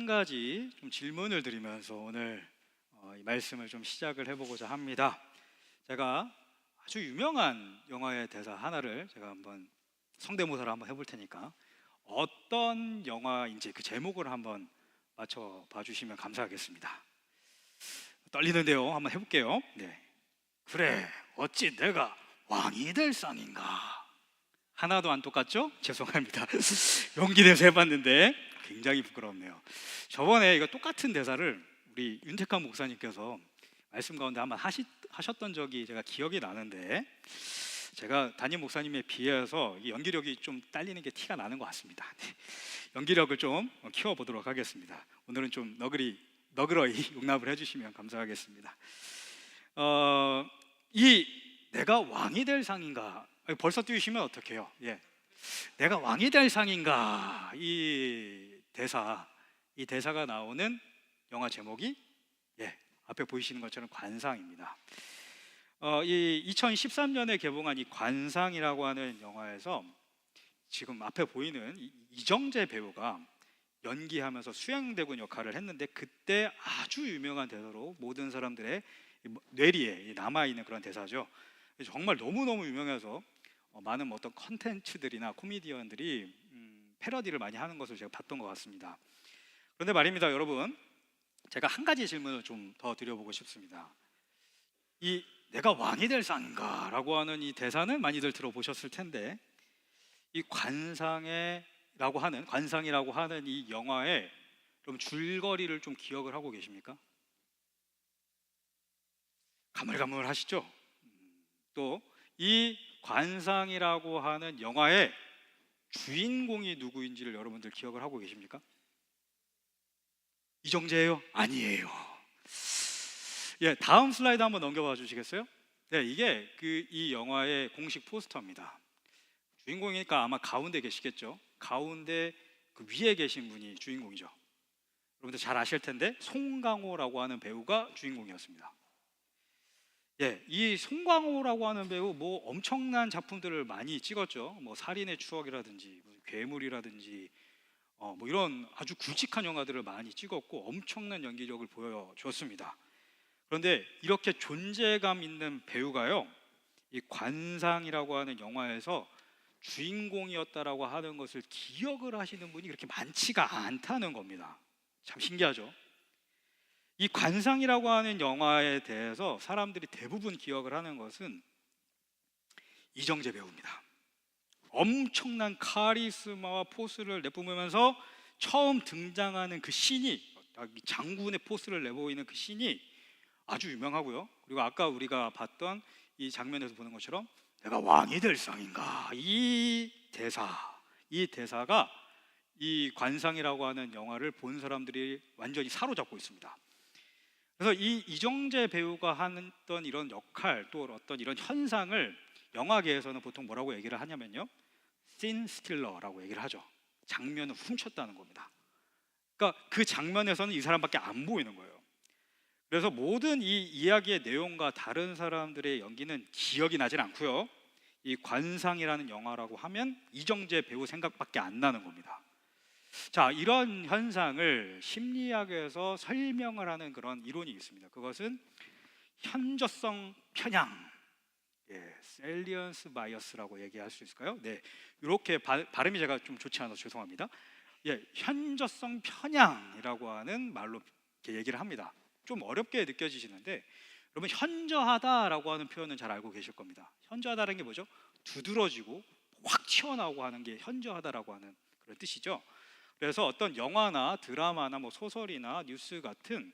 가지 좀 질문을 드리면서 오늘 이 말씀을 좀 시작을 해보고자 합니다. 제가 아주 유명한 영화의 대사 하나를 제가 한번 성대모사를 한번 해볼 테니까 어떤 영화인지 그 제목을 한번 맞춰봐 주시면 감사하겠습니다. 떨리는데요. 한번 해볼게요. 네. 그래, 어찌 내가 왕이 될 상인가? 하나도 안 똑같죠? 죄송합니다. 용기 내서 해봤는데 굉장히 부끄럽네요. 저번에 이거 똑같은 대사를 우리 윤택한 목사님께서 말씀 가운데 한번 하셨던 적이 제가 기억이 나는데, 제가 담임 목사님에 비해서 연기력이 좀 딸리는 게 티가 나는 것 같습니다. 연기력을 좀 키워보도록 하겠습니다. 오늘은 좀 너그러이 용납을 해주시면 감사하겠습니다. 이 내가 왕이 될 상인가, 벌써 띄우시면 어떡해요? 예. 내가 왕이 될 상인가, 이 대사가 나오는 영화 제목이 앞에 보이시는 것처럼 관상입니다. 이 2013년에 개봉한 이 관상이라고 하는 영화에서 지금 앞에 보이는 이정재 배우가 연기하면서 수행대군 역할을 했는데, 그때 아주 유명한 대사로 모든 사람들의 뇌리에 남아있는 그런 대사죠. 정말 너무너무 유명해서 많은 어떤 컨텐츠들이나 코미디언들이 패러디를 많이 하는 것을 제가 봤던 것 같습니다. 그런데 말입니다, 여러분, 제가 한 가지 질문을 좀 더 드려보고 싶습니다. 이 내가 왕이 될 상인가 라고 하는 이 대사는 많이들 들어보셨을 텐데, 이 관상이라고 하는 이 영화의 좀 줄거리를 좀 기억을 하고 계십니까? 가물가물하시죠? 또 이 관상이라고 하는 영화의 주인공이 누구인지를 여러분들 기억을 하고 계십니까? 이정재예요? 아니에요. 다음 슬라이드 한번 넘겨봐 주시겠어요? 네, 이게 이 영화의 공식 포스터입니다. 주인공이니까 아마 가운데 계시겠죠? 가운데 그 위에 계신 분이 주인공이죠. 여러분들 잘 아실 텐데 송강호라고 하는 배우가 주인공이었습니다. 이 송강호라고 하는 배우 엄청난 작품들을 많이 찍었죠. 살인의 추억이라든지 괴물이라든지 이런 아주 굵직한 영화들을 많이 찍었고 엄청난 연기력을 보여줬습니다. 그런데 이렇게 존재감 있는 배우가요, 이 관상이라고 하는 영화에서 주인공이었다라고 하는 것을 기억을 하시는 분이 그렇게 많지가 않다는 겁니다. 참 신기하죠? 이 관상이라고 하는 영화에 대해서 사람들이 대부분 기억을 하는 것은 이정재 배우입니다. 엄청난 카리스마와 포스를 내뿜으면서 처음 등장하는 그 씬이, 장군의 포스를 내보이는 그 씬이 아주 유명하고요. 그리고 아까 우리가 봤던 이 장면에서 보는 것처럼 내가 왕이 될 상인가, 이 대사가 이 관상이라고 하는 영화를 본 사람들이 완전히 사로잡고 있습니다. 그래서 이 이정재 배우가 했던 이런 역할, 또 어떤 이런 현상을 영화계에서는 보통 뭐라고 얘기를 하냐면요, 씬 스틸러라고 얘기를 하죠. 장면을 훔쳤다는 겁니다. 그러니까 그 장면에서는 이 사람밖에 안 보이는 거예요. 그래서 모든 이 이야기의 내용과 다른 사람들의 연기는 기억이 나질 않고요, 이 관상이라는 영화라고 하면 이정재 배우 생각밖에 안 나는 겁니다. 자, 이런 현상을 심리학에서 설명을 하는 그런 이론이 있습니다. 그것은 현저성 편향, 셀리언스 바이어스라고 얘기할 수 있을까요? 네, 이렇게 발음이 제가 좀 좋지 않아서 죄송합니다. 현저성 편향이라고 하는 말로 이렇게 얘기를 합니다. 좀 어렵게 느껴지시는데, 여러분, 현저하다라고 하는 표현은 잘 알고 계실 겁니다. 현저하다는 게 뭐죠? 두드러지고 확 튀어나오고 하는 게 현저하다라고 하는 그런 뜻이죠. 그래서 어떤 영화나 드라마나 소설이나 뉴스 같은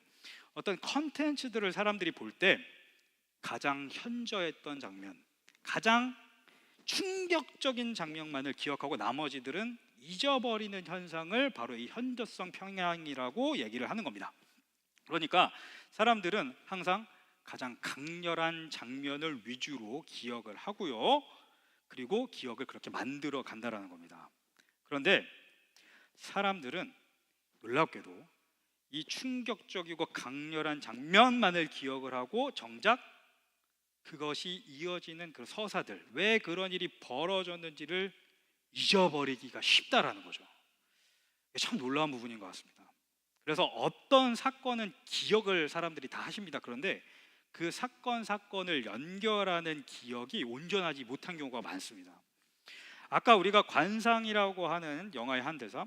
어떤 컨텐츠들을 사람들이 볼 때 가장 현저했던 장면, 가장 충격적인 장면만을 기억하고 나머지들은 잊어버리는 현상을 바로 이 현저성 편향이라고 얘기를 하는 겁니다. 그러니까 사람들은 항상 가장 강렬한 장면을 위주로 기억을 하고요, 그리고 기억을 그렇게 만들어 간다라는 겁니다. 그런데 사람들은 놀랍게도 이 충격적이고 강렬한 장면만을 기억을 하고 정작 그것이 이어지는 그 서사들, 왜 그런 일이 벌어졌는지를 잊어버리기가 쉽다라는 거죠. 참 놀라운 부분인 것 같습니다. 그래서 어떤 사건은 기억을 사람들이 다 하십니다. 그런데 그 사건을 연결하는 기억이 온전하지 못한 경우가 많습니다. 아까 우리가 관상이라고 하는 영화의 한 대사,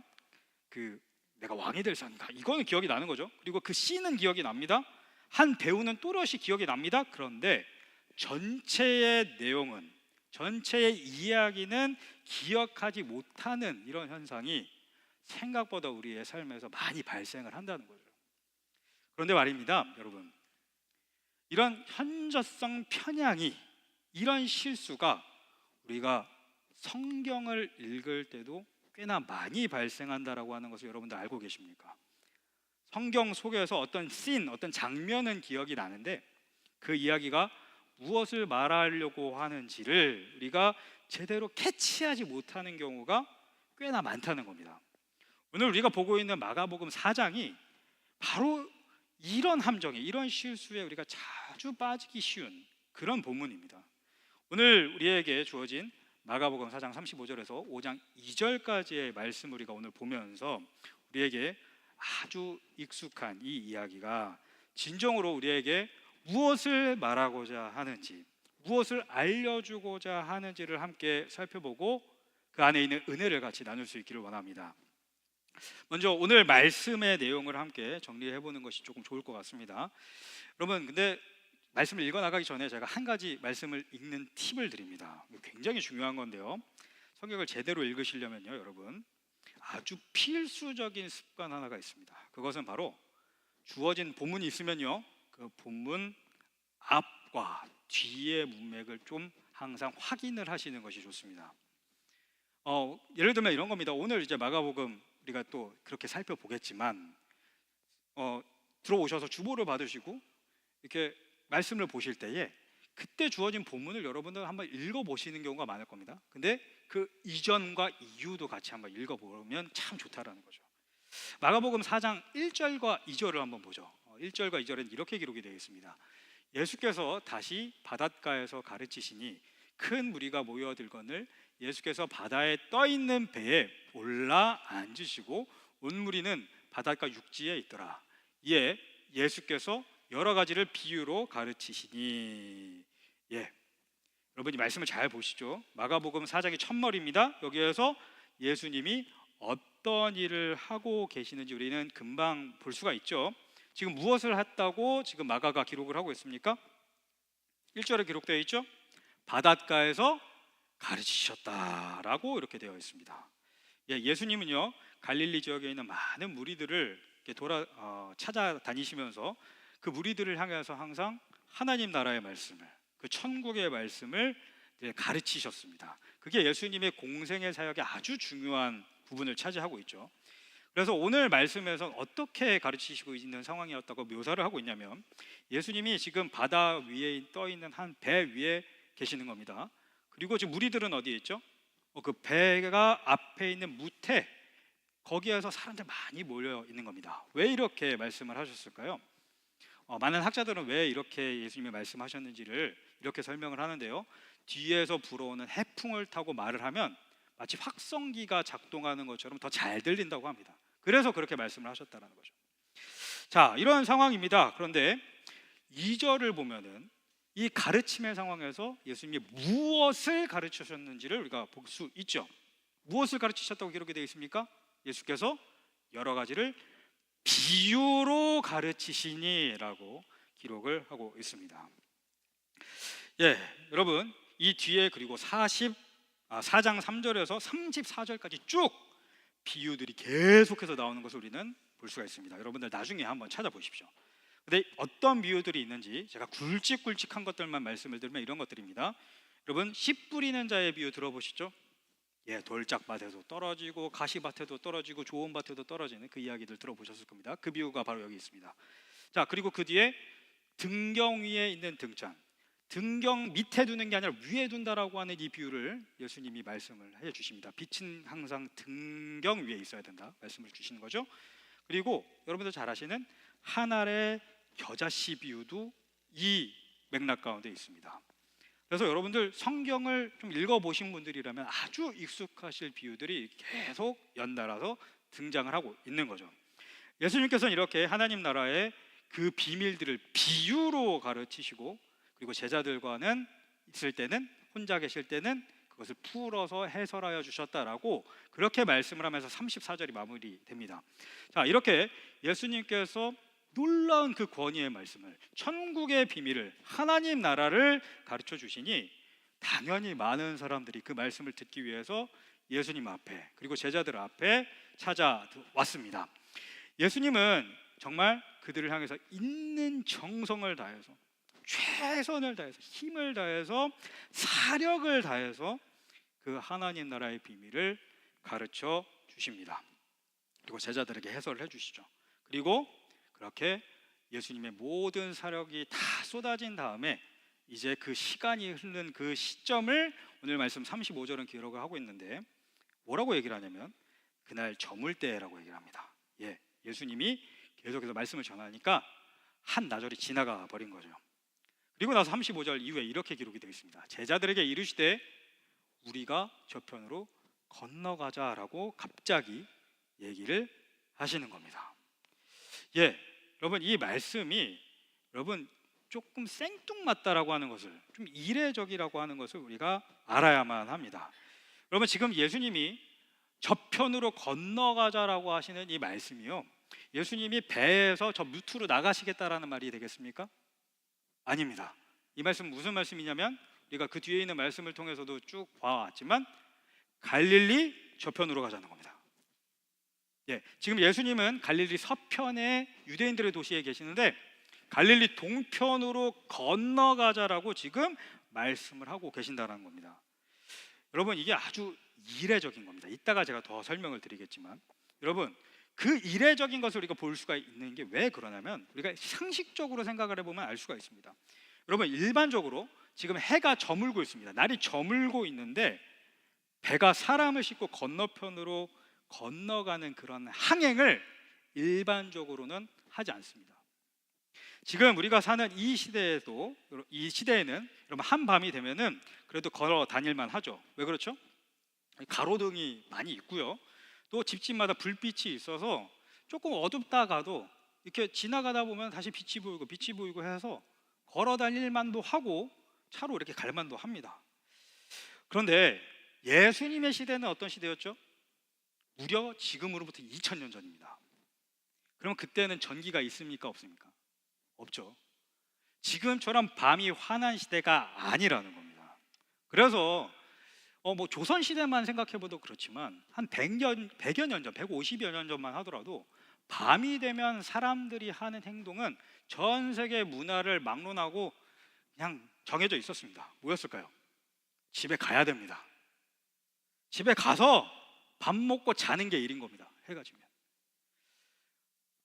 그 내가 왕이 될 산가, 이거는 기억이 나는 거죠. 그리고 그 씬은 기억이 납니다. 한 배우는 또렷이 기억이 납니다. 그런데 전체의 내용은, 전체의 이야기는 기억하지 못하는 이런 현상이 생각보다 우리의 삶에서 많이 발생을 한다는 거죠. 그런데 말입니다, 여러분, 이런 현저성 편향이, 이런 실수가 우리가 성경을 읽을 때도 꽤나 많이 발생한다라고 하는 것을 여러분들 알고 계십니까? 성경 속에서 어떤 씬, 어떤 장면은 기억이 나는데 그 이야기가 무엇을 말하려고 하는지를 우리가 제대로 캐치하지 못하는 경우가 꽤나 많다는 겁니다. 오늘 우리가 보고 있는 마가복음 4장이 바로 이런 함정에, 이런 실수에 우리가 자주 빠지기 쉬운 그런 본문입니다. 오늘 우리에게 주어진 마가복음 4장 35절에서 5장 2절까지의 말씀 우리가 오늘 보면서 우리에게 아주 익숙한 이 이야기가 진정으로 우리에게 무엇을 말하고자 하는지, 무엇을 알려주고자 하는지를 함께 살펴보고 그 안에 있는 은혜를 같이 나눌 수 있기를 원합니다. 먼저 오늘 말씀의 내용을 함께 정리해 보는 것이 조금 좋을 것 같습니다. 여러분, 근데 말씀을 읽어 나가기 전에 제가 한 가지 말씀을 읽는 팁을 드립니다. 굉장히 중요한 건데요, 성경을 제대로 읽으시려면요, 여러분, 아주 필수적인 습관 하나가 있습니다. 그것은 바로 주어진 본문이 있으면요, 그 본문 앞과 뒤의 문맥을 좀 항상 확인을 하시는 것이 좋습니다. 예를 들면 이런 겁니다. 오늘 이제 마가복음 우리가 또 그렇게 살펴보겠지만 들어오셔서 주보를 받으시고 이렇게 말씀을 보실 때에 그때 주어진 본문을 여러분들 한번 읽어보시는 경우가 많을 겁니다. 근데 그 이전과 이유도 같이 한번 읽어보면 참 좋다라는 거죠. 마가복음 4장 1절과 2절을 한번 보죠. 1절과 2절은 이렇게 기록이 되어 있습니다. 예수께서 다시 바닷가에서 가르치시니 큰 무리가 모여들거늘 예수께서 바다에 떠있는 배에 올라 앉으시고 온 무리는 바닷가 육지에 있더라. 이에 예수께서 여러 가지를 비유로 가르치시니. 여러분이 말씀을 잘 보시죠. 마가복음 4장의 첫머리입니다. 여기에서 예수님이 어떤 일을 하고 계시는지 우리는 금방 볼 수가 있죠. 지금 무엇을 했다고 지금 마가가 기록을 하고 있습니까? 1절에 기록되어 있죠. 바닷가에서 가르치셨다라고 이렇게 되어 있습니다. 예수님은요, 갈릴리 지역에 있는 많은 무리들을 찾아다니시면서 그 무리들을 향해서 항상 하나님 나라의 말씀을, 그 천국의 말씀을 가르치셨습니다. 그게 예수님의 공생의 사역의 아주 중요한 부분을 차지하고 있죠. 그래서 오늘 말씀에서 어떻게 가르치시고 있는 상황이었다고 묘사를 하고 있냐면, 예수님이 지금 바다 위에 떠 있는 한 배 위에 계시는 겁니다. 그리고 지금 무리들은 어디에 있죠? 그 배가 앞에 있는 무태, 거기에서 사람들 많이 몰려 있는 겁니다. 왜 이렇게 말씀을 하셨을까요? 많은 학자들은 왜 이렇게 예수님이 말씀하셨는지를 이렇게 설명을 하는데요, 뒤에서 불어오는 해풍을 타고 말을 하면 마치 확성기가 작동하는 것처럼 더 잘 들린다고 합니다. 그래서 그렇게 말씀을 하셨다는 거죠. 자, 이런 상황입니다. 그런데 2절을 보면은 이 가르침의 상황에서 예수님이 무엇을 가르치셨는지를 우리가 볼 수 있죠. 무엇을 가르치셨다고 기록이 되어 있습니까? 예수께서 여러 가지를 비유로 가르치시니라고 기록을 하고 있습니다. 여러분, 이 뒤에 그리고 4장 3절에서 34절까지 쭉 비유들이 계속해서 나오는 것을 우리는 볼 수가 있습니다. 여러분들 나중에 한번 찾아보십시오. 근데 어떤 비유들이 있는지 제가 굵직굵직한 것들만 말씀을 드리면 이런 것들입니다. 여러분, 씨 뿌리는 자의 비유 들어보시죠? 돌짝밭에도 떨어지고 가시밭에도 떨어지고 좋은 밭에도 떨어지는 그 이야기들 들어보셨을 겁니다. 그 비유가 바로 여기 있습니다. 자, 그리고 그 뒤에 등경 위에 있는 등잔, 등경 밑에 두는 게 아니라 위에 둔다라고 하는 이 비유를 예수님이 말씀을 해주십니다. 빛은 항상 등경 위에 있어야 된다 말씀을 주시는 거죠. 그리고 여러분들 잘 아시는 한 알의 겨자씨 비유도 이 맥락 가운데 있습니다. 그래서 여러분들 성경을 좀 읽어보신 분들이라면 아주 익숙하실 비유들이 계속 연달아서 등장을 하고 있는 거죠. 예수님께서는 이렇게 하나님 나라의 그 비밀들을 비유로 가르치시고, 그리고 제자들과는 있을 때는, 혼자 계실 때는 그것을 풀어서 해설하여 주셨다라고 그렇게 말씀을 하면서 34절이 마무리됩니다. 자, 이렇게 예수님께서 놀라운 그 권위의 말씀을, 천국의 비밀을, 하나님 나라를 가르쳐 주시니 당연히 많은 사람들이 그 말씀을 듣기 위해서 예수님 앞에, 그리고 제자들 앞에 찾아왔습니다. 예수님은 정말 그들을 향해서 있는 정성을 다해서, 최선을 다해서, 힘을 다해서, 사력을 다해서 그 하나님 나라의 비밀을 가르쳐 주십니다. 그리고 제자들에게 해설을 해주시죠. 그리고 그렇게 예수님의 모든 사력이 다 쏟아진 다음에 이제 그 시간이 흐르는 그 시점을 오늘 말씀 35절은 기록을 하고 있는데, 뭐라고 얘기를 하냐면 그날 저물 때라고 얘기를 합니다. 예수님이 계속해서 말씀을 전하니까 한나절이 지나가 버린 거죠. 그리고 나서 35절 이후에 이렇게 기록이 되어 있습니다. 제자들에게 이르시되 우리가 저편으로 건너가자라고 갑자기 얘기를 하시는 겁니다. 여러분, 이 말씀이 여러분 조금 생뚱맞다라고 하는 것을, 좀 이례적이라고 하는 것을 우리가 알아야만 합니다. 여러분, 지금 예수님이 저편으로 건너가자라고 하시는 이 말씀이요, 예수님이 배에서 저 무트로 나가시겠다라는 말이 되겠습니까? 아닙니다. 이 말씀 무슨 말씀이냐면, 우리가 그 뒤에 있는 말씀을 통해서도 쭉 봐왔지만 갈릴리 저편으로 가자는 겁니다. 지금 예수님은 갈릴리 서편의 유대인들의 도시에 계시는데 갈릴리 동편으로 건너가자라고 지금 말씀을 하고 계신다는 겁니다. 여러분, 이게 아주 이례적인 겁니다. 이따가 제가 더 설명을 드리겠지만, 여러분, 그 이례적인 것을 우리가 볼 수가 있는 게 왜 그러냐면, 우리가 상식적으로 생각을 해보면 알 수가 있습니다. 여러분, 일반적으로 지금 해가 저물고 있습니다. 날이 저물고 있는데 배가 사람을 싣고 건너편으로 건너가는 그런 항행을 일반적으로는 하지 않습니다. 지금 우리가 사는 이 시대에는 여러분 한밤이 되면은 그래도 걸어 다닐만 하죠. 왜 그렇죠? 가로등이 많이 있고요, 또 집집마다 불빛이 있어서 조금 어둡다가도 이렇게 지나가다 보면 다시 빛이 보이고 해서 걸어 다닐 만도 하고 차로 이렇게 갈 만도 합니다. 그런데 예수님의 시대는 어떤 시대였죠? 무려 지금으로부터 2000년 전입니다. 그럼 그때는 전기가 있습니까? 없습니까? 없죠. 지금처럼 밤이 환한 시대가 아니라는 겁니다. 그래서 조선 시대만 생각해봐도 그렇지만 한 100여 년 전, 150여 년 전만 하더라도 밤이 되면 사람들이 하는 행동은 전 세계 문화를 막론하고 그냥 정해져 있었습니다. 뭐였을까요? 집에 가야 됩니다. 집에 가서 밥 먹고 자는 게 일인 겁니다. 해가 지면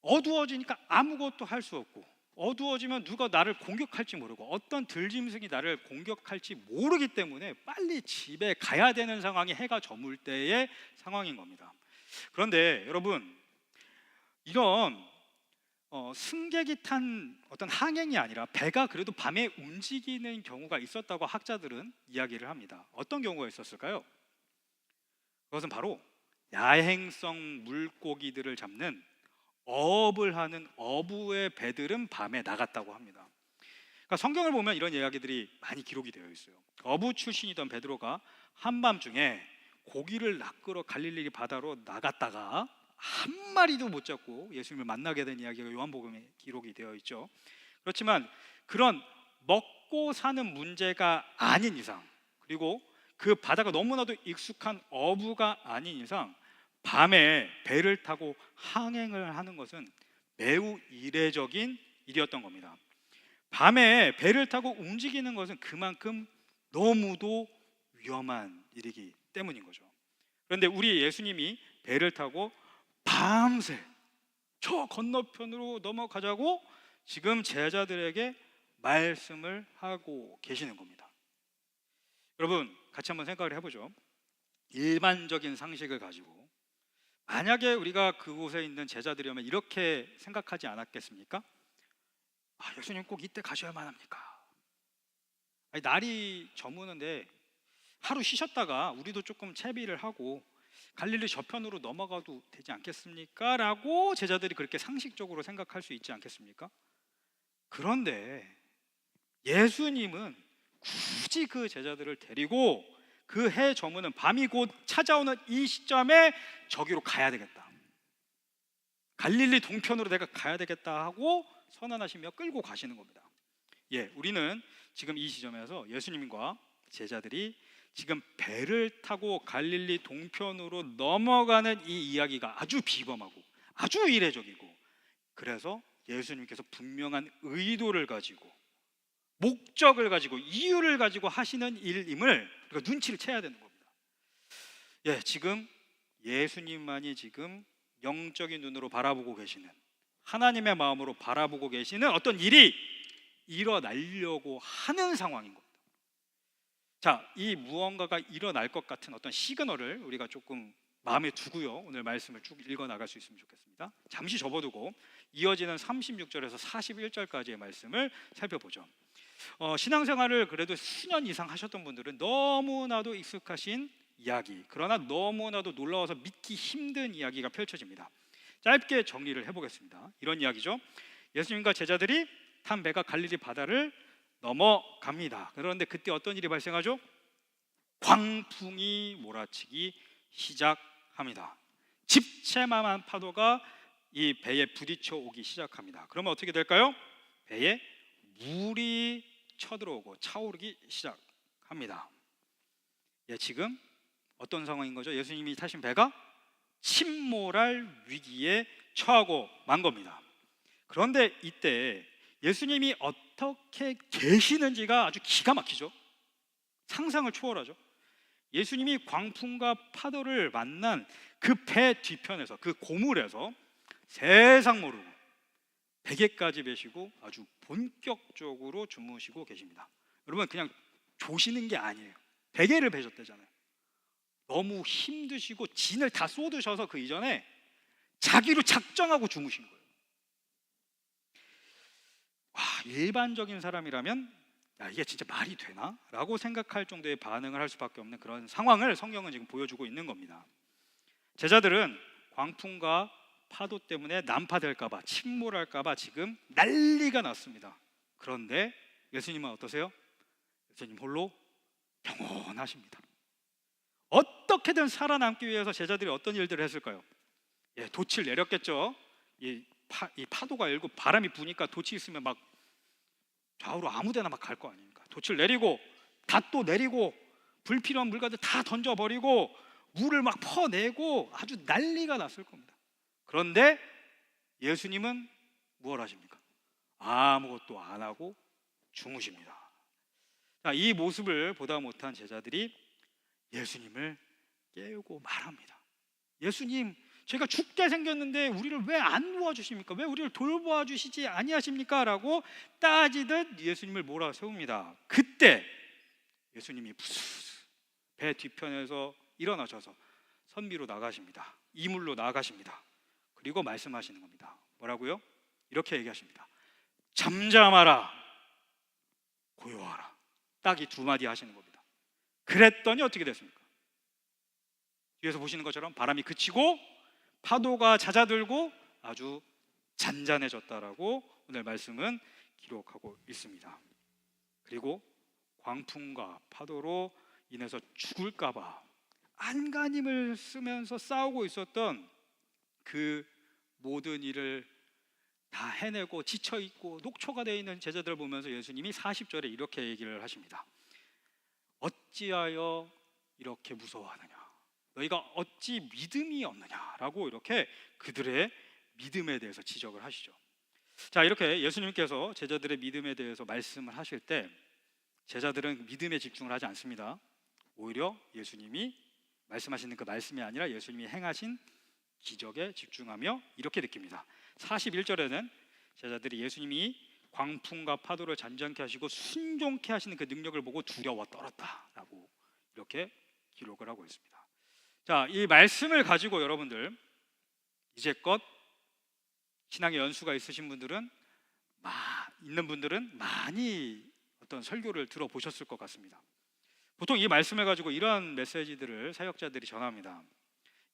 어두워지니까 아무것도 할 수 없고, 어두워지면 누가 나를 공격할지 모르고 어떤 들짐승이 나를 공격할지 모르기 때문에 빨리 집에 가야 되는 상황이 해가 저물 때의 상황인 겁니다. 그런데 여러분, 이런 승객이 탄 어떤 항행이 아니라 배가 그래도 밤에 움직이는 경우가 있었다고 학자들은 이야기를 합니다. 어떤 경우가 있었을까요? 그것은 바로 야행성 물고기들을 잡는 어업을 하는 어부의 배들은 밤에 나갔다고 합니다. 그러니까 성경을 보면 이런 이야기들이 많이 기록이 되어 있어요. 어부 출신이던 베드로가 한밤중에 고기를 낚으러 갈릴리 바다로 나갔다가 한 마리도 못 잡고 예수님을 만나게 된 이야기가 요한복음에 기록이 되어 있죠. 그렇지만 그런 먹고 사는 문제가 아닌 이상, 그리고 그 바다가 너무나도 익숙한 어부가 아닌 이상 밤에 배를 타고 항행을 하는 것은 매우 이례적인 일이었던 겁니다. 밤에 배를 타고 움직이는 것은 그만큼 너무도 위험한 일이기 때문인 거죠. 그런데 우리 예수님이 배를 타고 밤새 저 건너편으로 넘어가자고 지금 제자들에게 말씀을 하고 계시는 겁니다. 여러분, 같이 한번 생각을 해보죠. 일반적인 상식을 가지고 만약에 우리가 그곳에 있는 제자들이라면 이렇게 생각하지 않았겠습니까? 예수님 꼭 이때 가셔야만 합니까? 날이 저무는데 하루 쉬셨다가 우리도 조금 채비를 하고 갈릴리 저편으로 넘어가도 되지 않겠습니까? 라고 제자들이 그렇게 상식적으로 생각할 수 있지 않겠습니까? 그런데 예수님은 굳이 그 제자들을 데리고 그 해 저무는 밤이 곧 찾아오는 이 시점에 저기로 가야 되겠다, 갈릴리 동편으로 내가 가야 되겠다 하고 선언하시며 끌고 가시는 겁니다. 우리는 지금 이 지점에서 예수님과 제자들이 지금 배를 타고 갈릴리 동편으로 넘어가는 이 이야기가 아주 비범하고 아주 이례적이고, 그래서 예수님께서 분명한 의도를 가지고 목적을 가지고 이유를 가지고 하시는 일임을 우리가 눈치를 채야 되는 겁니다. 지금 예수님만이 지금 영적인 눈으로 바라보고 계시는, 하나님의 마음으로 바라보고 계시는 어떤 일이 일어나려고 하는 상황인 겁니다. 자, 이 무언가가 일어날 것 같은 어떤 시그널을 우리가 조금 마음에 두고요, 오늘 말씀을 쭉 읽어 나갈 수 있으면 좋겠습니다. 잠시 접어두고 이어지는 36절에서 41절까지의 말씀을 살펴보죠. 신앙생활을 그래도 수년 이상 하셨던 분들은 너무나도 익숙하신 이야기, 그러나 너무나도 놀라워서 믿기 힘든 이야기가 펼쳐집니다. 짧게 정리를 해보겠습니다. 이런 이야기죠. 예수님과 제자들이 탄 배가 갈릴리 바다를 넘어갑니다. 그런데 그때 어떤 일이 발생하죠? 광풍이 몰아치기 시작합니다. 집채만한 파도가 이 배에 부딪혀 오기 시작합니다. 그러면 어떻게 될까요? 배에 물이 쳐들어오고 차오르기 시작합니다. 지금 어떤 상황인 거죠? 예수님이 타신 배가 침몰할 위기에 처하고 만 겁니다. 그런데 이때 예수님이 어떻게 계시는지가 아주 기가 막히죠. 상상을 초월하죠. 예수님이 광풍과 파도를 만난 그 배 뒤편에서, 그 고물에서 세상 모르고 베개까지 베시고 아주 본격적으로 주무시고 계십니다. 여러분, 그냥 조시는 게 아니에요. 베개를 베셨대잖아요. 너무 힘드시고 진을 다 쏟으셔서 그 이전에 자기로 작정하고 주무신 거예요. 일반적인 사람이라면 이게 진짜 말이 되나? 라고 생각할 정도의 반응을 할 수밖에 없는 그런 상황을 성경은 지금 보여주고 있는 겁니다. 제자들은 광풍과 파도 때문에 난파될까봐, 침몰할까봐 지금 난리가 났습니다. 그런데 예수님은 어떠세요? 예수님 홀로 평온하십니다. 어떻게든 살아남기 위해서 제자들이 어떤 일들을 했을까요? 돛을 내렸겠죠. 이 파도가 일고 바람이 부니까 돛이 있으면 막 좌우로 아무데나 막 갈 거 아닙니까? 돛을 내리고 닷도 내리고 불필요한 물건들 다 던져버리고 물을 막 퍼내고 아주 난리가 났을 겁니다. 그런데 예수님은 무엇 하십니까? 아무것도 안 하고 주무십니다. 이 모습을 보다 못한 제자들이 예수님을 깨우고 말합니다. 예수님, 저희가 죽게 생겼는데 우리를 왜 안 도와주십니까? 왜 우리를 돌보아 주시지 아니하십니까? 라고 따지듯 예수님을 몰아세웁니다. 그때 예수님이 부스스 배 뒤편에서 일어나셔서 선비로 나가십니다. 이물로 나가십니다. 그리고 말씀하시는 겁니다. 뭐라고요? 이렇게 얘기하십니다. 잠잠하라, 고요하라. 딱 이 두 마디 하시는 겁니다. 그랬더니 어떻게 됐습니까? 뒤에서 보시는 것처럼 바람이 그치고 파도가 잦아들고 아주 잔잔해졌다라고 오늘 말씀은 기록하고 있습니다. 그리고 광풍과 파도로 인해서 죽을까봐 안간힘을 쓰면서 싸우고 있었던 그 모든 일을 다 해내고 지쳐있고 녹초가 되어 있는 제자들을 보면서 예수님이 40절에 이렇게 얘기를 하십니다. 어찌하여 이렇게 무서워하느냐? 너희가 어찌 믿음이 없느냐라고 이렇게 그들의 믿음에 대해서 지적을 하시죠. 자, 이렇게 예수님께서 제자들의 믿음에 대해서 말씀을 하실 때 제자들은 믿음에 집중을 하지 않습니다. 오히려 예수님이 말씀하시는 그 말씀이 아니라 예수님이 행하신 기적에 집중하며 이렇게 느낍니다. 41절에는 제자들이 예수님이 광풍과 파도를 잔잔케 하시고 순종케 하시는 그 능력을 보고 두려워 떨었다라고 이렇게 기록을 하고 있습니다. 자, 이 말씀을 가지고 여러분들 이제껏 신앙의 연수가 있으신 분들은 있는 분들은 많이 어떤 설교를 들어보셨을 것 같습니다. 보통 이 말씀을 가지고 이런 메시지들을 사역자들이 전합니다.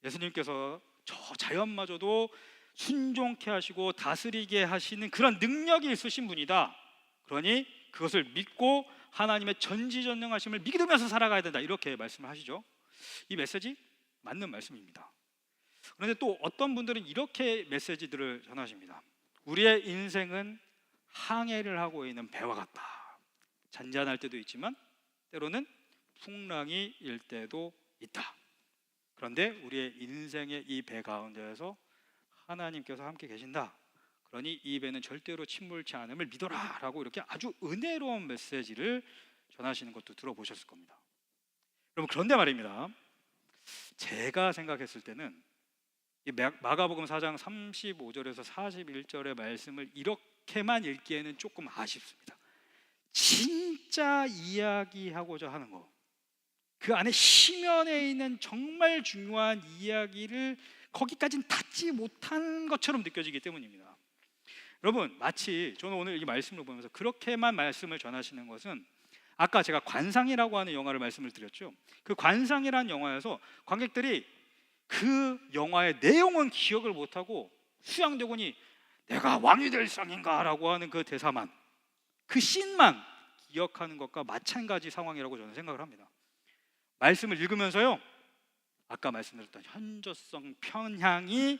예수님께서 저 자연마저도 순종케 하시고 다스리게 하시는 그런 능력이 있으신 분이다. 그러니 그것을 믿고 하나님의 전지전능하심을 믿으면서 살아가야 된다. 이렇게 말씀을 하시죠. 이 메시지 맞는 말씀입니다. 그런데 또 어떤 분들은 이렇게 메시지들을 전하십니다. 우리의 인생은 항해를 하고 있는 배와 같다. 잔잔할 때도 있지만 때로는 풍랑이 일 때도 있다. 그런데 우리의 인생의 이 배 가운데에서 하나님께서 함께 계신다. 그러니 이 배는 절대로 침몰치 않음을 믿어라 라고 이렇게 아주 은혜로운 메시지를 전하시는 것도 들어보셨을 겁니다. 여러분, 그런데 말입니다, 제가 생각했을 때는 이 마가복음 4장 35절에서 41절의 말씀을 이렇게만 읽기에는 조금 아쉽습니다. 진짜 이야기하고자 하는 거, 그 안에 심연에 있는 정말 중요한 이야기를 거기까지는 닿지 못한 것처럼 느껴지기 때문입니다. 여러분, 마치 저는 오늘 이 말씀을 보면서 그렇게만 말씀을 전하시는 것은, 아까 제가 관상이라고 하는 영화를 말씀을 드렸죠. 그 관상이라는 영화에서 관객들이 그 영화의 내용은 기억을 못하고 수양대군이 내가 왕이 될 상인가 라고 하는 그 대사만, 그 씬만 기억하는 것과 마찬가지 상황이라고 저는 생각을 합니다. 말씀을 읽으면서요, 아까 말씀드렸던 현저성 편향이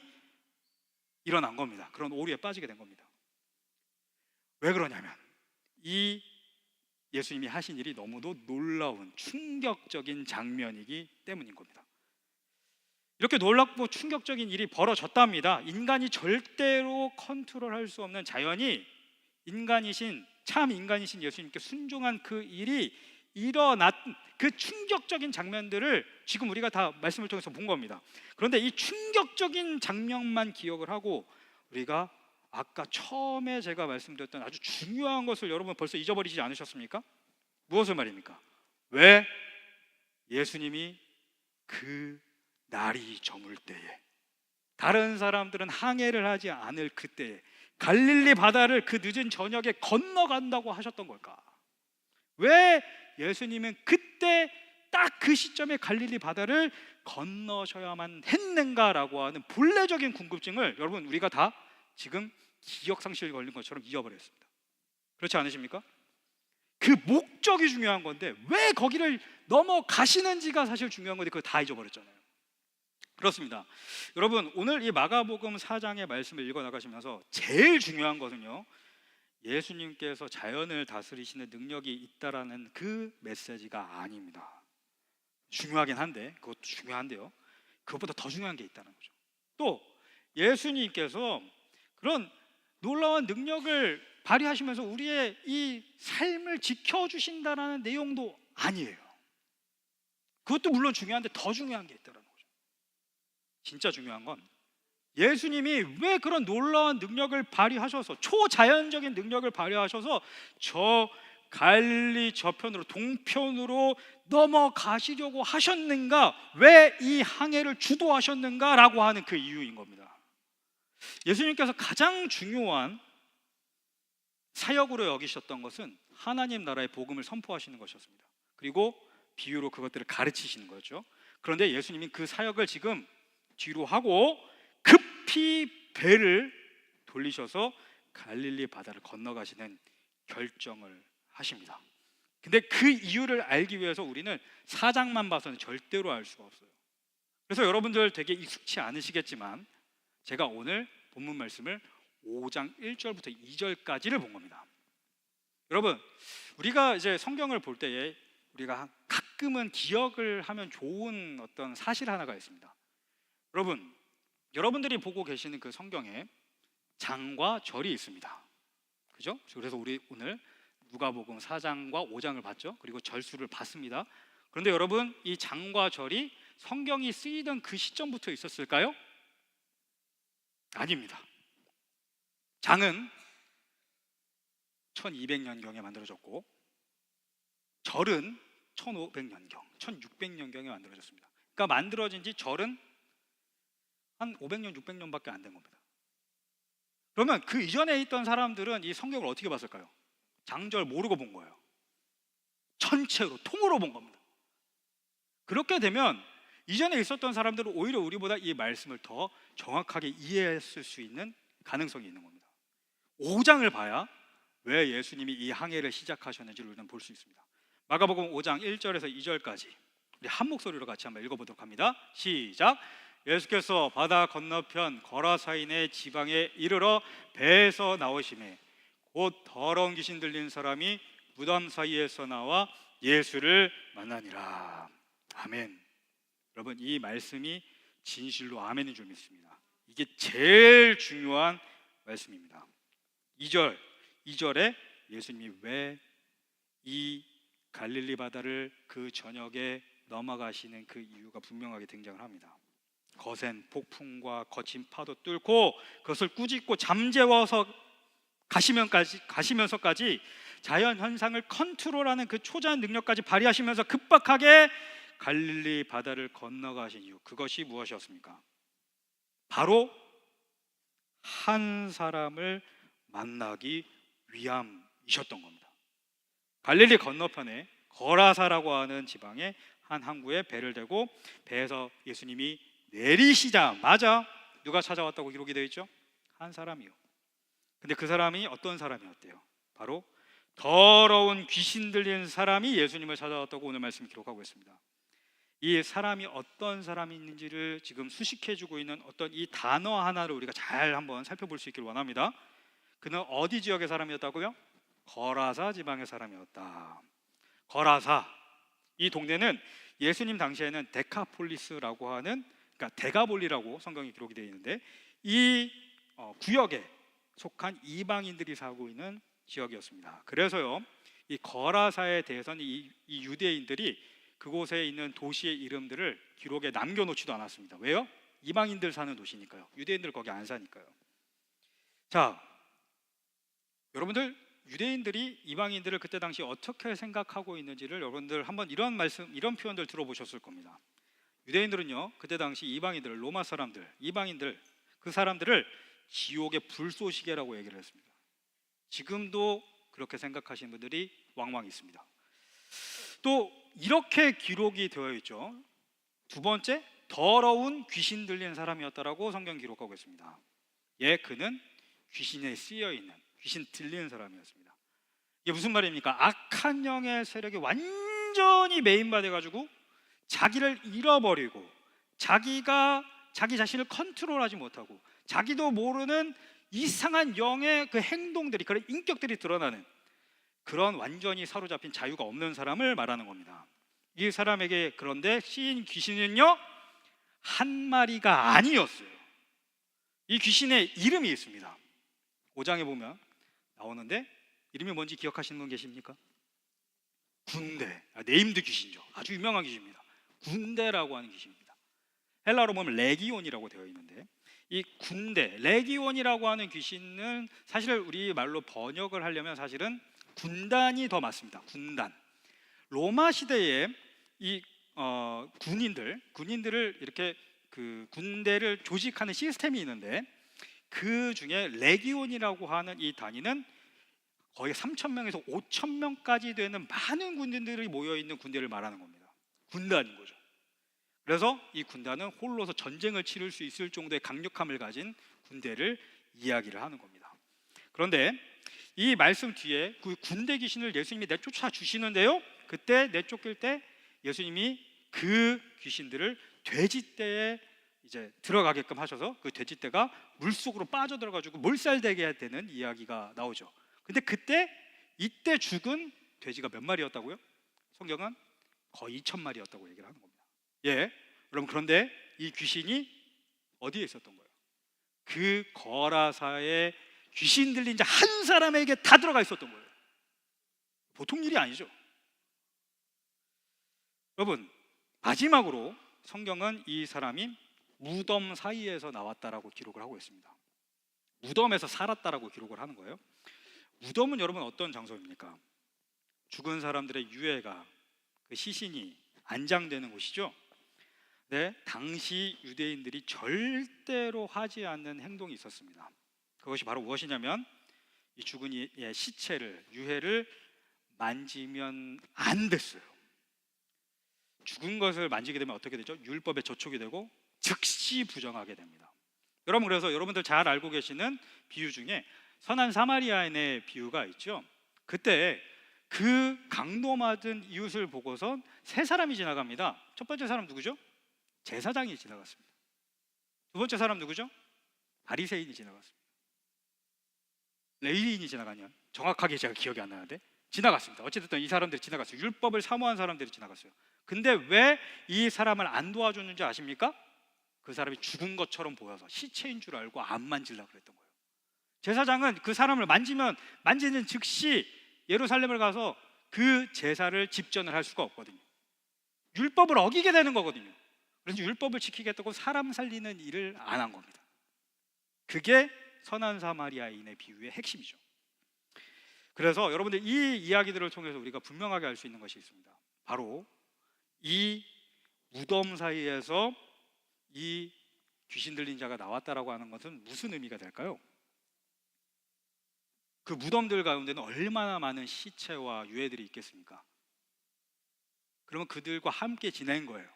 일어난 겁니다. 그런 오류에 빠지게 된 겁니다. 왜 그러냐면 이 예수님이 하신 일이 너무도 놀라운 충격적인 장면이기 때문인 겁니다. 이렇게 놀랍고 충격적인 일이 벌어졌답니다. 인간이 절대로 컨트롤할 수 없는 자연이 참 인간이신 예수님께 순종한 그 일이 일어난 그 충격적인 장면들을 지금 우리가 다 말씀을 통해서 본 겁니다. 그런데 이 충격적인 장면만 기억을 하고 우리가 아까 처음에 제가 말씀드렸던 아주 중요한 것을 여러분 벌써 잊어버리지 않으셨습니까? 무엇을 말입니까? 왜 예수님이 그 날이 저물 때에, 다른 사람들은 항해를 하지 않을 그때에 갈릴리 바다를 그 늦은 저녁에 건너간다고 하셨던 걸까? 왜 예수님은 그때 딱 그 시점에 갈릴리 바다를 건너셔야만 했는가라고 하는 본래적인 궁금증을 여러분 우리가 다 지금 기억상실이 걸린 것처럼 잊어버렸습니다. 그렇지 않으십니까? 그 목적이 중요한 건데 왜 거기를 넘어가시는지가 사실 중요한 건데 그걸 다 잊어버렸잖아요. 그렇습니다. 여러분, 오늘 이 마가복음 4장의 말씀을 읽어나가시면서 제일 중요한 것은요, 예수님께서 자연을 다스리시는 능력이 있다라는 그 메시지가 아닙니다. 중요하긴 한데, 그것도 중요한데요, 그것보다 더 중요한 게 있다는 거죠. 또 예수님께서 그런 놀라운 능력을 발휘하시면서 우리의 이 삶을 지켜주신다라는 내용도 아니에요. 그것도 물론 중요한데 더 중요한 게 있다는 거죠. 진짜 중요한 건 예수님이 왜 그런 놀라운 능력을 발휘하셔서, 초자연적인 능력을 발휘하셔서 저 갈릴리 저편으로, 동편으로 넘어가시려고 하셨는가, 왜 이 항해를 주도하셨는가라고 하는 그 이유인 겁니다. 예수님께서 가장 중요한 사역으로 여기셨던 것은 하나님 나라의 복음을 선포하시는 것이었습니다. 그리고 비유로 그것들을 가르치시는 거죠. 그런데 예수님이 그 사역을 지금 뒤로 하고 급히 배를 돌리셔서 갈릴리 바다를 건너가시는 결정을 하십니다. 근데 그 이유를 알기 위해서 우리는 사장만 봐서는 절대로 알 수가 없어요. 그래서 여러분들 되게 익숙치 않으시겠지만 제가 오늘 본문 말씀을 5장 1절부터 2절까지를 본 겁니다. 여러분, 우리가 이제 성경을 볼 때에 우리가 가끔은 기억을 하면 좋은 어떤 사실 하나가 있습니다. 여러분들이 보고 계시는 그 성경에 장과 절이 있습니다. 그죠? 그래서 우리 오늘 누가복음 4장과 5장을 봤죠. 그리고 절수를 봤습니다. 그런데 여러분, 이 장과 절이 성경이 쓰이던 그 시점부터 있었을까요? 아닙니다. 장은 1200년경에 만들어졌고 절은 1500년경, 1600년경에 만들어졌습니다. 그러니까 만들어진 지 절은 한 500년, 600년밖에 안 된 겁니다. 그러면 그 이전에 있던 사람들은 이 성경을 어떻게 봤을까요? 장절 모르고 본 거예요. 전체로 통으로 본 겁니다. 그렇게 되면 이전에 있었던 사람들은 오히려 우리보다 이 말씀을 더 정확하게 이해했을 수 있는 가능성이 있는 겁니다. 5장을 봐야 왜 예수님이 이 항해를 시작하셨는지를 우리는 볼 수 있습니다. 마가복음 5장 1절에서 2절까지 우리 한 목소리로 같이 한번 읽어보도록 합니다. 시작. 예수께서 바다 건너편 거라사인의 지방에 이르러 배에서 나오시매 곧 더러운 귀신 들린 사람이 무덤 사이에서 나와 예수를 만나니라. 아멘. 여러분, 이 말씀이 진실로 아멘인 줄 믿습니다. 이게 제일 중요한 말씀입니다. 2절에 예수님이 왜 이 갈릴리 바다를 그 저녁에 넘어가시는 그 이유가 분명하게 등장을 합니다. 거센 폭풍과 거친 파도 뚫고 그것을 꾸짖고 잠재워서 가시면서까지 자연 현상을 컨트롤하는 그 초자연 능력까지 발휘하시면서 급박하게 갈릴리 바다를 건너가신 이유, 그것이 무엇이었습니까? 바로 한 사람을 만나기 위함이셨던 겁니다. 갈릴리 건너편에 거라사라고 하는 지방에 한 항구에 배를 대고 배에서 예수님이 내리시자마자 누가 찾아왔다고 기록이 되어 있죠? 한 사람이요. 근데 그 사람이 어떤 사람이었대요? 바로 더러운 귀신 들린 사람이 예수님을 찾아왔다고 오늘 말씀이 기록하고 있습니다. 이 사람이 어떤 사람이 있는지를 지금 수식해주고 있는 어떤 이 단어 하나를 우리가 잘 한번 살펴볼 수 있기를 원합니다. 그는 어디 지역의 사람이었다고요? 거라사 지방의 사람이었다. 거라사, 이 동네는 예수님 당시에는 데카폴리스라고 하는, 그러니까 데가볼리라고 성경이 기록이 되어 있는데 이 구역에 속한 이방인들이 살고 있는 지역이었습니다. 그래서요, 이 거라사에 대해서는 이 유대인들이 그곳에 있는 도시의 이름들을 기록에 남겨놓지도 않았습니다. 왜요? 이방인들 사는 도시니까요. 유대인들 거기 안 사니까요. 자, 여러분들, 유대인들이 이방인들을 그때 당시 어떻게 생각하고 있는지를 여러분들 한번 이런 표현들 들어보셨을 겁니다. 유대인들은요, 그때 당시 이방인들, 로마 사람들, 이방인들, 그 사람들을 지옥의 불쏘시개라고 얘기를 했습니다. 지금도 그렇게 생각하시는 분들이 왕왕 있습니다. 또 이렇게 기록이 되어 있죠. 두 번째, 더러운 귀신 들린 사람이었다라고 성경 기록하고 있습니다. 예, 그는 귀신에 쓰여 있는, 귀신 들리는 사람이었습니다. 이게 무슨 말입니까? 악한 영의 세력이 완전히 메인받아 가지고 자기를 잃어버리고 자기 자신을 컨트롤하지 못하고 자기도 모르는 이상한 영의 그 행동들이, 그런 인격들이 드러나는 그런 완전히 사로잡힌 자유가 없는 사람을 말하는 겁니다. 이 사람에게 그런데 씌인 귀신은요, 한 마리가 아니었어요. 이 귀신의 이름이 있습니다. 5장에 보면 나오는데 이름이 뭔지 기억하시는 분 계십니까? 군대, 네임드 귀신이죠. 아주 유명한 귀신입니다. 군대라고 하는 귀신입니다. 헬라어로 보면 레기온이라고 되어 있는데 이 군대, 레기온이라고 하는 귀신은 사실 우리 말로 번역을 하려면 사실은 군단이 더 맞습니다. 군단. 로마 시대에 이 군인들을 이렇게 그 군대를 조직하는 시스템이 있는데 그 중에 레기온이라고 하는 이 단위는 거의 3,000명에서 5,000명까지 되는 많은 군인들이 모여 있는 군대를 말하는 겁니다. 군단인 거죠. 그래서 이 군단은 홀로서 전쟁을 치를 수 있을 정도의 강력함을 가진 군대를 이야기를 하는 겁니다. 그런데 이 말씀 뒤에 그 군대 귀신을 예수님이 내쫓아 주시는데요, 그때 내쫓길 때 예수님이 그 귀신들을 돼지떼에 이제 들어가게끔 하셔서 그 돼지떼가 물속으로 빠져들어가지고 몰살되게 되는 이야기가 나오죠. 근데 이때 죽은 돼지가 몇 마리였다고요? 성경은 거의 2,000마리였다고 얘기를 하는 겁니다. 예, 여러분, 그런데 이 귀신이 어디에 있었던 거예요? 그 거라사에 귀신 들린 자 한 사람에게 다 들어가 있었던 거예요. 보통 일이 아니죠. 여러분, 마지막으로 성경은 이 사람이 무덤 사이에서 나왔다라고 기록을 하고 있습니다. 무덤에서 살았다라고 기록을 하는 거예요. 무덤은 여러분 어떤 장소입니까? 죽은 사람들의 유해가, 그 시신이 안장되는 곳이죠. 네, 당시 유대인들이 절대로 하지 않는 행동이 있었습니다. 그것이 바로 무엇이냐면 이 죽은 이의 시체를, 유해를 만지면 안 됐어요. 죽은 것을 만지게 되면 어떻게 되죠? 율법에 저촉이 되고 즉시 부정하게 됩니다. 여러분, 그래서 여러분들 잘 알고 계시는 비유 중에 선한 사마리아인의 비유가 있죠. 그때 그 강도 맞은 이웃을 보고선 세 사람이 지나갑니다. 첫 번째 사람 누구죠? 제사장이 지나갔습니다. 두 번째 사람 누구죠? 바리새인이 지나갔습니다. 레위인이 지나가냐? 정확하게 제가 기억이 안 나는데 지나갔습니다. 어쨌든 이 사람들이 지나갔어요. 율법을 사모한 사람들이 지나갔어요. 근데 왜 이 사람을 안 도와줬는지 아십니까? 그 사람이 죽은 것처럼 보여서 시체인 줄 알고 안 만지려고 그랬던 거예요. 제사장은 그 사람을 만지는 즉시 예루살렘을 가서 그 제사를 집전을 할 수가 없거든요. 율법을 어기게 되는 거거든요. 그래서 율법을 지키겠다고 사람 살리는 일을 안 한 겁니다. 그게 선한 사마리아인의 비유의 핵심이죠. 그래서 여러분들 이 이야기들을 통해서 우리가 분명하게 알 수 있는 것이 있습니다. 바로 이 무덤 사이에서 이 귀신 들린 자가 나왔다라고 하는 것은 무슨 의미가 될까요? 그 무덤들 가운데는 얼마나 많은 시체와 유해들이 있겠습니까? 그러면 그들과 함께 지낸 거예요.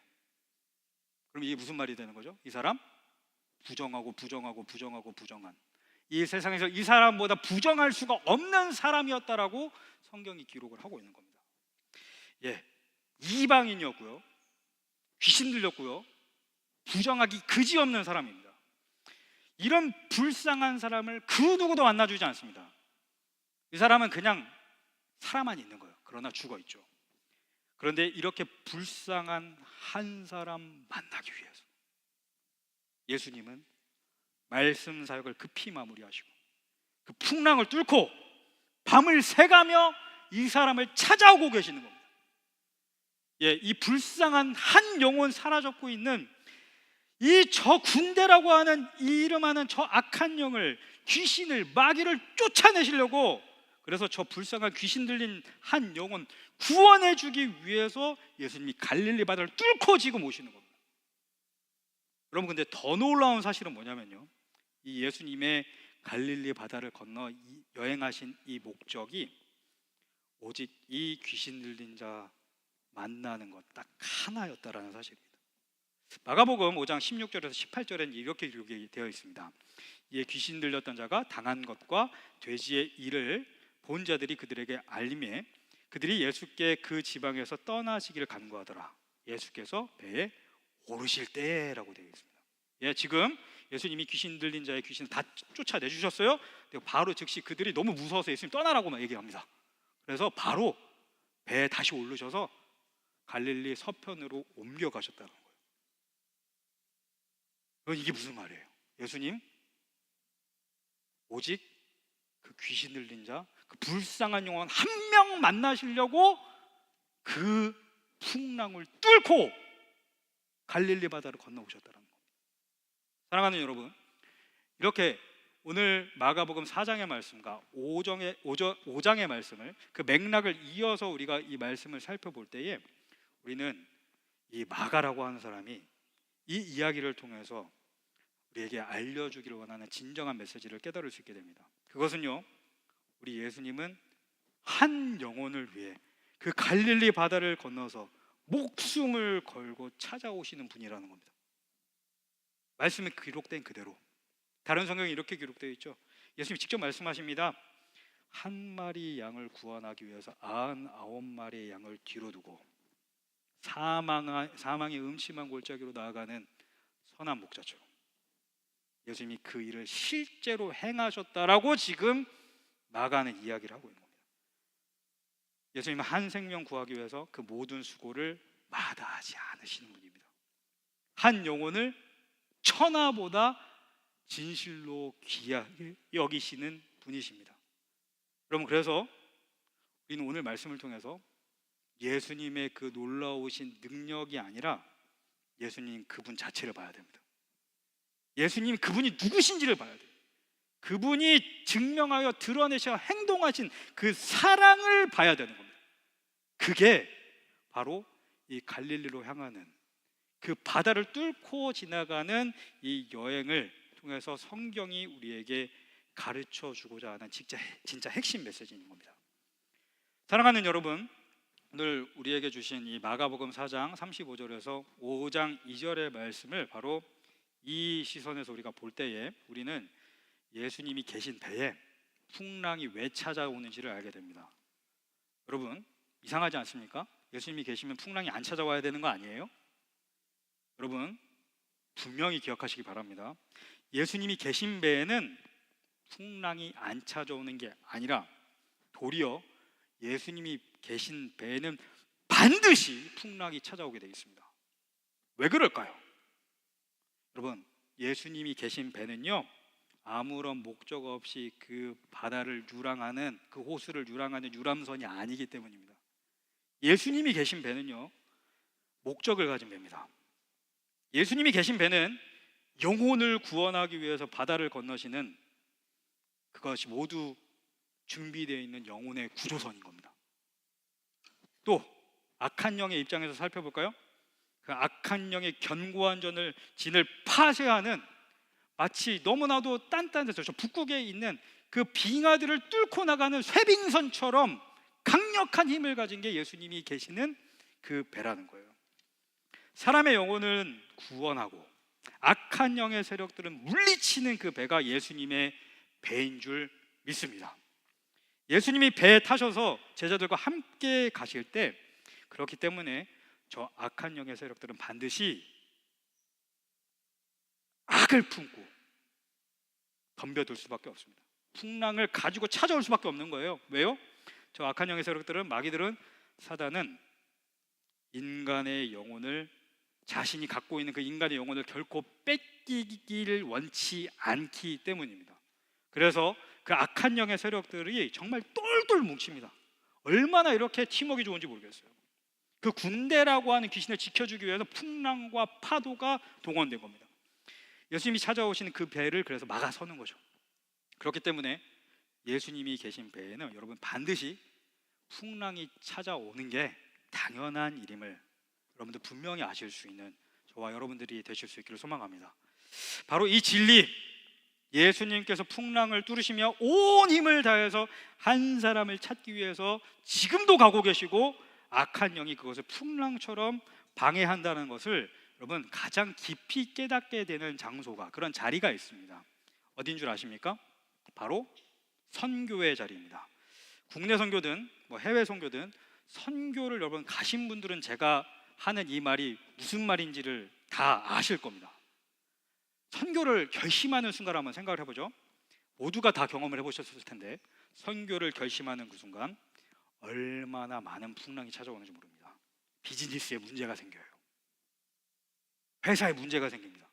그럼 이게 무슨 말이 되는 거죠? 이 사람 부정한 이 세상에서 이 사람보다 부정할 수가 없는 사람이었다라고 성경이 기록을 하고 있는 겁니다. 이방인이었고요, 귀신 들렸고요, 부정하기 그지없는 사람입니다. 이런 불쌍한 사람을 그 누구도 만나주지 않습니다. 이 사람은 그냥 살아만 있는 거예요. 그러나 죽어 있죠. 그런데 이렇게 불쌍한 한 사람 만나기 위해서 예수님은 말씀 사역을 급히 마무리하시고 그 풍랑을 뚫고 밤을 새가며 이 사람을 찾아오고 계시는 겁니다. 이 불쌍한 한 영혼 사라졌고 있는 이 저 군대라고 하는 이 이름하는 저 악한 영을, 귀신을, 마귀를 쫓아내시려고, 그래서 저 불쌍한 귀신 들린 한 영혼 구원해 주기 위해서 예수님이 갈릴리 바다를 뚫고 지금 오시는 겁니다. 여러분, 근데 더 놀라운 사실은 뭐냐면요, 이 예수님의 갈릴리 바다를 건너 여행하신 이 목적이 오직 이 귀신 들린 자 만나는 것 딱 하나였다라는 사실입니다. 마가복음 5장 16절에서 18절에는 이렇게 기록이 되어 있습니다. 이에 귀신 들렸던 자가 당한 것과 돼지의 일을 본 자들이 그들에게 알림해 그들이 예수께 그 지방에서 떠나시기를 간구하더라. 예수께서 배에 오르실 때라고 되어 있습니다. 지금 예수님이 귀신 들린 자의 귀신을 다 쫓아내주셨어요. 바로 즉시 그들이 너무 무서워서 예수님 떠나라고만 얘기합니다. 그래서 바로 배에 다시 오르셔서 갈릴리 서편으로 옮겨가셨다는 거예요. 이게 무슨 말이에요? 예수님 오직 그 귀신 들린 자, 그 불쌍한 영혼 한 명 만나시려고 그 풍랑을 뚫고 갈릴리 바다를 건너오셨다는 겁니다. 사랑하는 여러분, 이렇게 오늘 마가복음 4장의 말씀과 5장의 말씀을, 그 맥락을 이어서 우리가 이 말씀을 살펴볼 때에 우리는 이 마가라고 하는 사람이 이 이야기를 통해서 우리에게 알려주기를 원하는 진정한 메시지를 깨달을 수 있게 됩니다. 그것은요, 우리 예수님은 한 영혼을 위해 그 갈릴리 바다를 건너서 목숨을 걸고 찾아오시는 분이라는 겁니다. 말씀에 기록된 그대로. 다른 성경에 이렇게 기록되어 있죠. 예수님이 직접 말씀하십니다. 한 마리 양을 구원하기 위해서 99마리의 양을 뒤로 두고 사망의 음침한 골짜기로 나아가는 선한 목자처럼 예수님이 그 일을 실제로 행하셨다라고 지금 마가는 이야기를 하고 있는 겁니다. 예수님은 한 생명 구하기 위해서 그 모든 수고를 마다하지 않으시는 분입니다. 한 영혼을 천하보다 진실로 귀하게 여기시는 분이십니다. 여러분, 그래서 우리는 오늘 말씀을 통해서 예수님의 그 놀라우신 능력이 아니라 예수님 그분 자체를 봐야 됩니다. 예수님 그분이 누구신지를 봐야 돼요. 그분이 증명하여 드러내셔 행동하신 그 사랑을 봐야 되는 겁니다. 그게 바로 이 갈릴리로 향하는 그 바다를 뚫고 지나가는 이 여행을 통해서 성경이 우리에게 가르쳐 주고자 하는 진짜 핵심 메시지인 겁니다. 사랑하는 여러분, 오늘 우리에게 주신 이 마가복음 4장 35절에서 5장 2절의 말씀을 바로 이 시선에서 우리가 볼 때에 우리는 예수님이 계신 배에 풍랑이 왜 찾아오는지를 알게 됩니다. 여러분, 이상하지 않습니까? 예수님이 계시면 풍랑이 안 찾아와야 되는 거 아니에요? 여러분, 분명히 기억하시기 바랍니다. 예수님이 계신 배에는 풍랑이 안 찾아오는 게 아니라 도리어 예수님이 계신 배에는 반드시 풍랑이 찾아오게 되어 있습니다. 왜 그럴까요? 여러분, 예수님이 계신 배는요, 아무런 목적 없이 그 바다를 유랑하는, 그 호수를 유랑하는 유람선이 아니기 때문입니다. 예수님이 계신 배는요, 목적을 가진 배입니다. 예수님이 계신 배는 영혼을 구원하기 위해서 바다를 건너시는, 그것이 모두 준비되어 있는 영혼의 구조선인 겁니다. 또 악한 영의 입장에서 살펴볼까요? 그 악한 영의 견고한 진을 파쇄하는, 마치 너무나도 단단해서 저 북극에 있는 그 빙하들을 뚫고 나가는 쇠빙선처럼 강력한 힘을 가진 게 예수님이 계시는 그 배라는 거예요. 사람의 영혼은 구원하고 악한 영의 세력들은 물리치는 그 배가 예수님의 배인 줄 믿습니다. 예수님이 배에 타셔서 제자들과 함께 가실 때, 그렇기 때문에 저 악한 영의 세력들은 반드시 악을 품고 덤벼들 수밖에 없습니다. 풍랑을 가지고 찾아올 수밖에 없는 거예요. 왜요? 저 악한 영의 세력들은, 마귀들은, 사단은 인간의 영혼을, 자신이 갖고 있는 그 인간의 영혼을 결코 뺏기기를 원치 않기 때문입니다. 그래서 그 악한 영의 세력들이 정말 똘똘 뭉칩니다. 얼마나 이렇게 팀워크가 좋은지 모르겠어요. 그 군대라고 하는 귀신을 지켜주기 위해서 풍랑과 파도가 동원된 겁니다. 예수님이 찾아오시는 그 배를 그래서 막아서는 거죠. 그렇기 때문에 예수님이 계신 배에는 여러분 반드시 풍랑이 찾아오는 게 당연한 일임을 여러분들 분명히 아실 수 있는 저와 여러분들이 되실 수 있기를 소망합니다. 바로 이 진리, 예수님께서 풍랑을 뚫으시며 온 힘을 다해서 한 사람을 찾기 위해서 지금도 가고 계시고, 악한 영이 그것을 풍랑처럼 방해한다는 것을 여러분 가장 깊이 깨닫게 되는 장소가, 그런 자리가 있습니다. 어딘 줄 아십니까? 바로 선교의 자리입니다. 국내 선교든 해외 선교든 선교를 여러분 가신 분들은 제가 하는 이 말이 무슨 말인지를 다 아실 겁니다. 선교를 결심하는 순간 한번 생각을 해보죠. 모두가 다 경험을 해보셨을 텐데, 선교를 결심하는 그 순간 얼마나 많은 풍랑이 찾아오는지 모릅니다. 비즈니스에 문제가 생겨요. 회사에 문제가 생깁니다.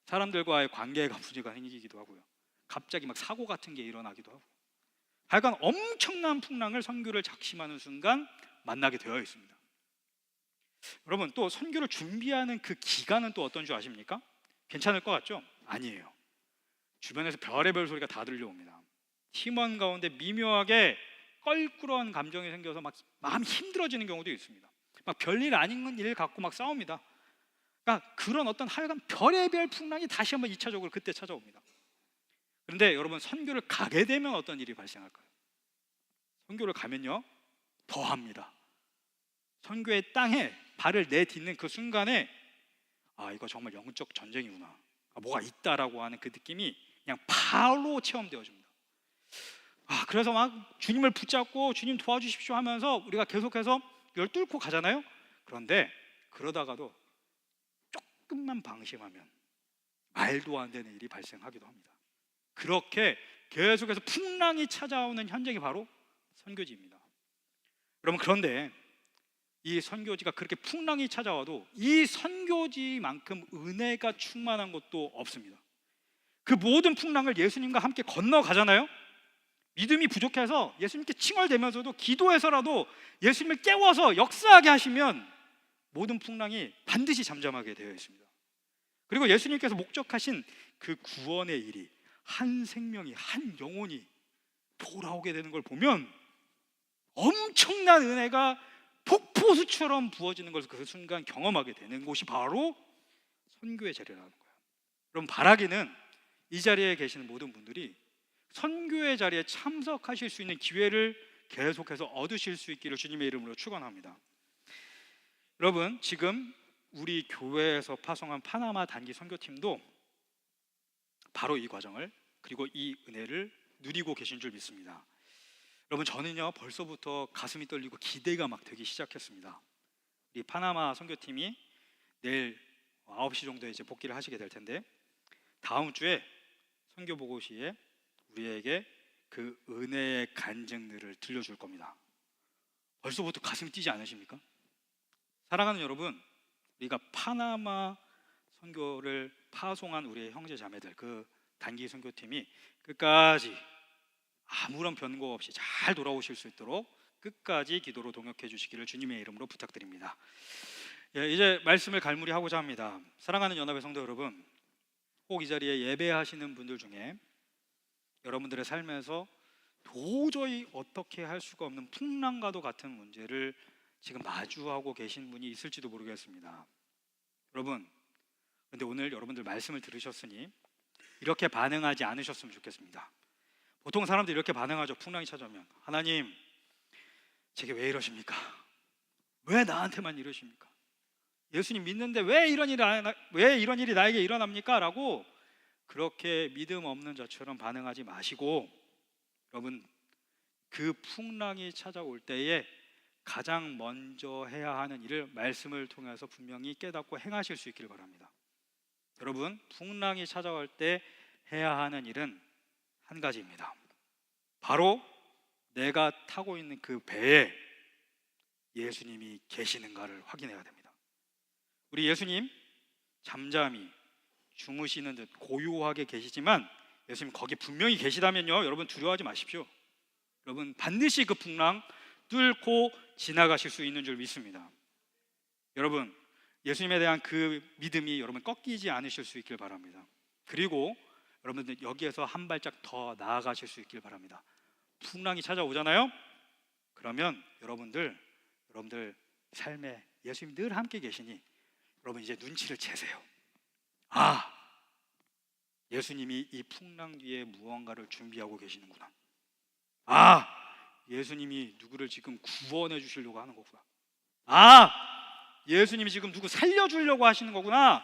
사람들과의 관계가 문제가 생기기도 하고요. 갑자기 막 사고 같은 게 일어나기도 하고, 하여간 엄청난 풍랑을 선교를 작심하는 순간 만나게 되어 있습니다. 여러분, 또 선교를 준비하는 그 기간은 또 어떤 줄 아십니까? 괜찮을 것 같죠? 아니에요. 주변에서 별의별 소리가 다 들려옵니다. 팀원 가운데 미묘하게 껄끄러운 감정이 생겨서 막 마음이 힘들어지는 경우도 있습니다. 막 별일 아닌 일 갖고 막 싸웁니다. 그러니까 그런 어떤 하여간 별의별 풍랑이 다시 한번 2차적으로 그때 찾아옵니다. 그런데 여러분, 선교를 가게 되면 어떤 일이 발생할까요? 선교를 가면요, 더합니다. 선교의 땅에 발을 내딛는 그 순간에 이거 정말 영적 전쟁이구나, 뭐가 있다라고 하는 그 느낌이 그냥 바로 체험되어집니다. 그래서 막 주님을 붙잡고 주님 도와주십시오 하면서 우리가 계속해서 이걸 뚫고 가잖아요. 그런데 그러다가도 조금만 방심하면 말도 안 되는 일이 발생하기도 합니다. 그렇게 계속해서 풍랑이 찾아오는 현장이 바로 선교지입니다. 여러분, 그런데 이 선교지가 그렇게 풍랑이 찾아와도 이 선교지만큼 은혜가 충만한 곳도 없습니다. 그 모든 풍랑을 예수님과 함께 건너가잖아요. 믿음이 부족해서 예수님께 칭얼대면서도 기도해서라도 예수님을 깨워서 역사하게 하시면 모든 풍랑이 반드시 잠잠하게 되어 있습니다. 그리고 예수님께서 목적하신 그 구원의 일이, 한 생명이, 한 영혼이 돌아오게 되는 걸 보면 엄청난 은혜가 폭포수처럼 부어지는 것을 그 순간 경험하게 되는 곳이 바로 선교의 자리라는 거예요. 여러분, 바라기는 이 자리에 계시는 모든 분들이 선교의 자리에 참석하실 수 있는 기회를 계속해서 얻으실 수 있기를 주님의 이름으로 축원합니다. 여러분, 지금 우리 교회에서 파송한 파나마 단기 선교팀도 바로 이 과정을, 그리고 이 은혜를 누리고 계신 줄 믿습니다. 여러분, 저는요 벌써부터 가슴이 떨리고 기대가 막 되기 시작했습니다. 이 파나마 선교팀이 내일 9시 정도에 이제 복귀를 하시게 될 텐데, 다음 주에 선교 보고 시에 우리에게 그 은혜의 간증들을 들려줄 겁니다. 벌써부터 가슴이 뛰지 않으십니까? 사랑하는 여러분, 우리가 파나마 선교를 파송한 우리의 형제 자매들, 그 단기 선교팀이 끝까지 아무런 변고 없이 잘 돌아오실 수 있도록 끝까지 기도로 동역해 주시기를 주님의 이름으로 부탁드립니다. 이제 말씀을 갈무리하고자 합니다. 사랑하는 연합의 성도 여러분, 꼭 이 자리에 예배하시는 분들 중에 여러분들의 삶에서 도저히 어떻게 할 수가 없는 풍랑과도 같은 문제를 지금 마주하고 계신 분이 있을지도 모르겠습니다. 여러분, 그런데 오늘 여러분들 말씀을 들으셨으니 이렇게 반응하지 않으셨으면 좋겠습니다. 보통 사람들이 이렇게 반응하죠. 풍랑이 찾아오면, 하나님, 제게 왜 이러십니까? 왜 나한테만 이러십니까? 예수님 믿는데 왜 이런 일이 나에게 일어납니까? 라고 그렇게 믿음 없는 자처럼 반응하지 마시고, 여러분, 그 풍랑이 찾아올 때에 가장 먼저 해야 하는 일을 말씀을 통해서 분명히 깨닫고 행하실 수 있기를 바랍니다. 여러분, 풍랑이 찾아올 때 해야 하는 일은 한 가지입니다. 바로 내가 타고 있는 그 배에 예수님이 계시는가를 확인해야 됩니다. 우리 예수님 잠잠히 주무시는 듯 고요하게 계시지만 예수님 거기 분명히 계시다면요, 여러분 두려워하지 마십시오. 여러분 반드시 그 풍랑 뚫고 지나가실 수 있는 줄 믿습니다. 여러분, 예수님에 대한 그 믿음이 여러분 꺾이지 않으실 수 있길 바랍니다. 그리고 여러분들 여기에서 한 발짝 더 나아가실 수 있길 바랍니다. 풍랑이 찾아오잖아요. 그러면 여러분들 삶에 예수님이 늘 함께 계시니 여러분 이제 눈치를 채세요. 아, 예수님이 이 풍랑 뒤에 무언가를 준비하고 계시는구나. 아, 예수님이 누구를 지금 구원해 주시려고 하는 거구나. 아, 예수님이 지금 누구 살려주려고 하시는 거구나.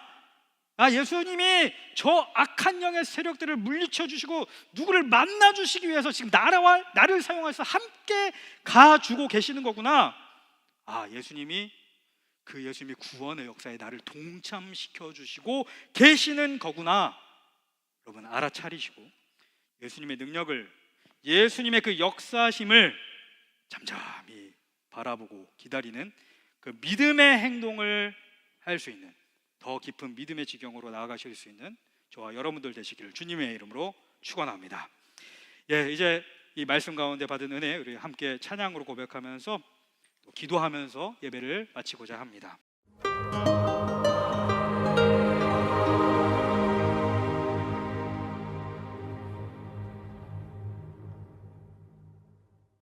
아, 예수님이 저 악한 영의 세력들을 물리쳐 주시고 누구를 만나 주시기 위해서 지금 나를 사용해서 함께 가주고 계시는 거구나. 아, 예수님이 구원의 역사에 나를 동참시켜 주시고 계시는 거구나. 여러분 알아차리시고 예수님의 능력을, 예수님의 그 역사심을 잠잠히 바라보고 기다리는 그 믿음의 행동을 할 수 있는, 더 깊은 믿음의 지경으로 나아가실 수 있는 저와 여러분들 되시기를 주님의 이름으로 축원합니다. 이제 이 말씀 가운데 받은 은혜 우리 함께 찬양으로 고백하면서 또 기도하면서 예배를 마치고자 합니다.